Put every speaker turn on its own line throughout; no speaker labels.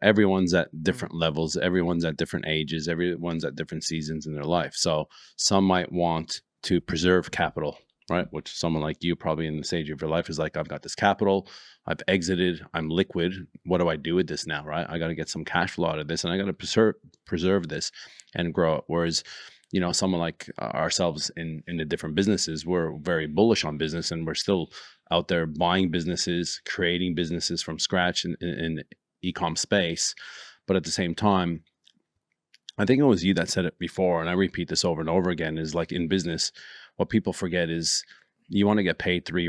everyone's at different levels, everyone's at different ages, everyone's at different seasons in their life. So some might want to preserve capital, right? Which someone like you, probably in the stage of your life, is like, I've got this capital, I've exited, I'm liquid. What do I do with this now, right? I got to get some cash flow out of this, and I got to preserve this and grow it. Whereas, someone like ourselves in the different businesses, we're very bullish on business, and we're still out there buying businesses, creating businesses from scratch in the e-com space. But at the same time, I think it was you that said it before, and I repeat this over and over again, is like, in business, what people forget is you want to get paid three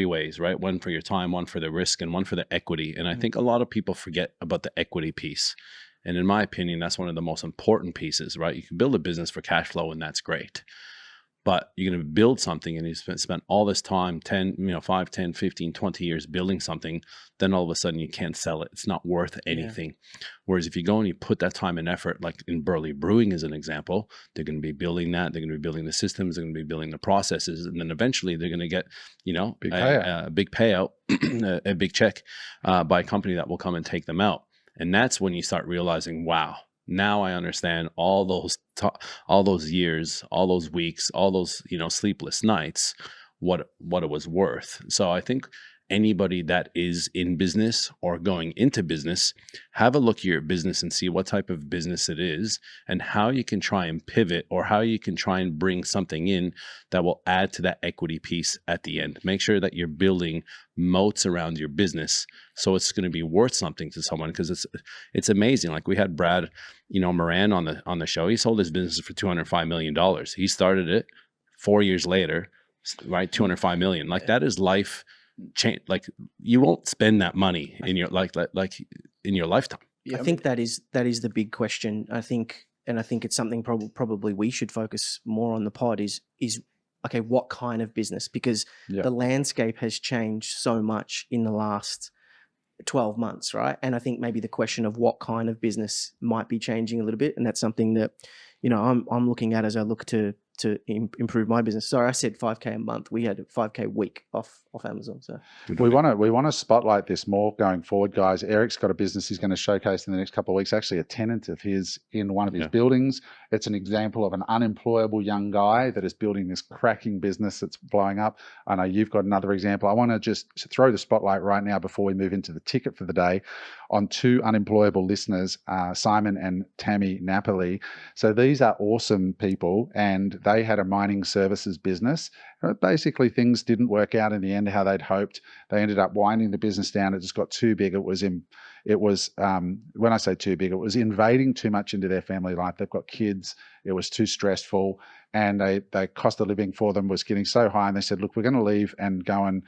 ways, right? One for your time, one for the risk, and one for the equity. And I think a lot of people forget about the equity piece. And in my opinion, that's one of the most important pieces, right? You can build a business for cash flow, and that's great. But you're going to build something, and you spent all this time, 5, 10, 15, 20 years building something. Then all of a sudden you can't sell it. It's not worth anything. Yeah. Whereas if you go and you put that time and effort, like in Burley Brewing as an example, they're going to be building that. They're going to be building the systems. They're going to be building the processes. And then eventually they're going to get, a big payout, a big check by a company that will come and take them out. And that's when you start realizing, wow, now I understand all those years, all those weeks, all those, sleepless nights, what it was worth. So I think anybody that is in business or going into business, have a look at your business and see what type of business it is, and how you can try and pivot, or how you can try and bring something in that will add to that equity piece at the end. Make sure that you're building moats around your business, so it's going to be worth something to someone, because it's amazing. Like, we had Brad, Moran on the show. He sold his business for $205 million. He started it 4 years later, right? 205 million. Like, that is life change. Like, you won't spend that money in your like in your lifetime.
I think that is the big question. I think it's something probably we should focus more on the pod is okay, what kind of business? Because the landscape has changed so much in the last 12 months, right? And I think maybe the question of what kind of business might be changing a little bit, and that's something that I'm looking at as I look to improve my business. Sorry, I said 5K a month. We had a 5K week off Amazon. So
we want to spotlight this more going forward, guys. Eric's got a business he's going to showcase in the next couple of weeks. Actually, a tenant of his in one of his buildings. It's an example of an unemployable young guy that is building this cracking business that's blowing up. I know you've got another example. I want to just throw the spotlight right now before we move into the ticket for the day on two unemployable listeners, Simon and Tammy Napoli. So these are awesome people, and they had a mining services business. Basically, things didn't work out in the end how they'd hoped. They ended up winding the business down. It just got too big. It was when I say too big, it was invading too much into their family life. They've got kids. It was too stressful, and the cost of living for them was getting so high. And they said, look, we're going to leave and go and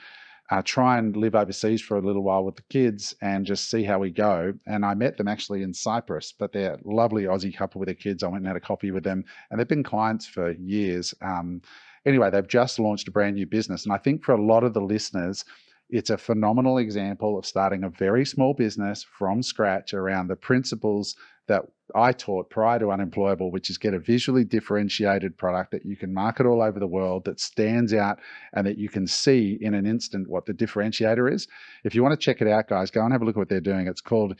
try and live overseas for a little while with the kids and just see how we go. And I met them actually in Cyprus, but they're a lovely Aussie couple with their kids. I went and had a coffee with them, and they've been clients for years. Anyway, they've just launched a brand new business. And I think for a lot of the listeners, it's a phenomenal example of starting a very small business from scratch around the principles that I taught prior to Unemployable, which is get a visually differentiated product that you can market all over the world, that stands out, and that you can see in an instant what the differentiator is. If you want to check it out, guys, go and have a look at what they're doing. It's called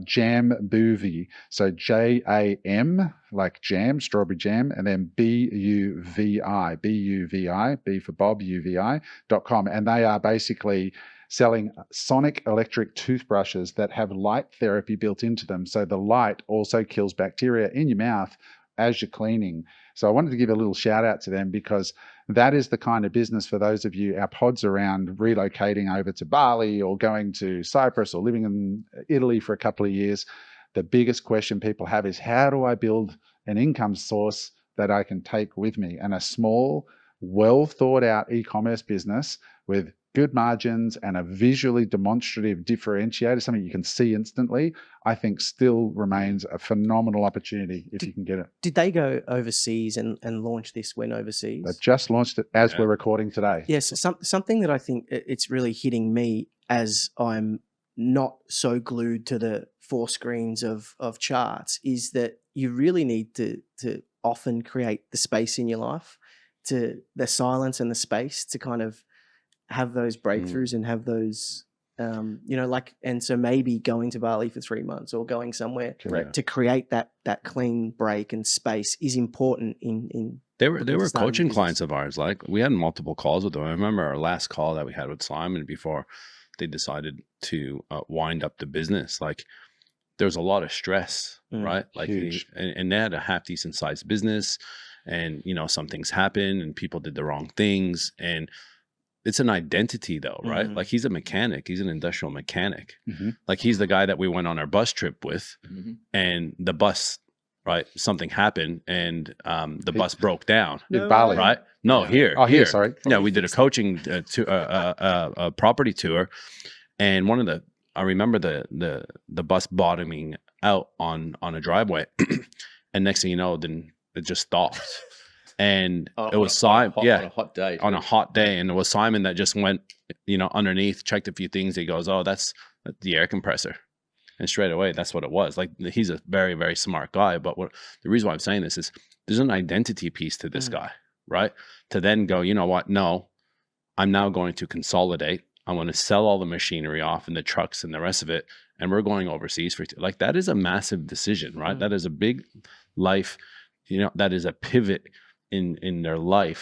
Jam Boovy. So JAM, like jam, strawberry jam, and then BUVI, B for Bob, UVI.com. And they are basically selling sonic electric toothbrushes that have light therapy built into them. So the light also kills bacteria in your mouth as you're cleaning. So I wanted to give a little shout out to them, because that is the kind of business for those of you, our pods around relocating over to Bali or going to Cyprus or living in Italy for a couple of years. The biggest question people have is, how do I build an income source that I can take with me? And a small, well thought out e-commerce business with good margins and a visually demonstrative differentiator, something you can see instantly, I think still remains a phenomenal opportunity if you can get it.
Did they go overseas and launch this when overseas?
They've just launched it as we're recording today.
Yes, something that I think it's really hitting me as I'm not so glued to the 4 screens of charts is that you really need to often create the space in your life, to the silence and the space to kind of have those breakthroughs and have those You know, like, and so maybe going to Bali for 3 months or going somewhere to create that clean break and space is important in
They were coaching clients of ours. Like, we had multiple calls with them. I remember our last call that we had with Simon before they decided to wind up the business. Like, there's a lot of stress, right? Like, and they had a half decent sized business, and you know, some things happen and people did the wrong things, and it's an identity though, right? Like, he's a mechanic, he's an industrial mechanic. Like, he's the guy that we went on our bus trip with, and the bus, right, something happened, and the bus broke down.
In Bali,
right? No, here.
Oh, here. Sorry.
Yeah, we did a coaching a property tour, and I remember the bus bottoming out on a driveway, and next thing you know, then it just stopped. And it was Simon, on a hot day, and it was Simon that just went, you know, underneath, checked a few things. He goes, "Oh, that's the air compressor," and straight away, that's what it was. Like, he's a very, very smart guy. But the reason why I'm saying this is there's an identity piece to this guy, right? To then go, you know what? No, I'm now going to consolidate. I want to sell all the machinery off and the trucks and the rest of it, and we're going overseas for like, that is a massive decision, right? That is a big life, you know, that is a pivot in their life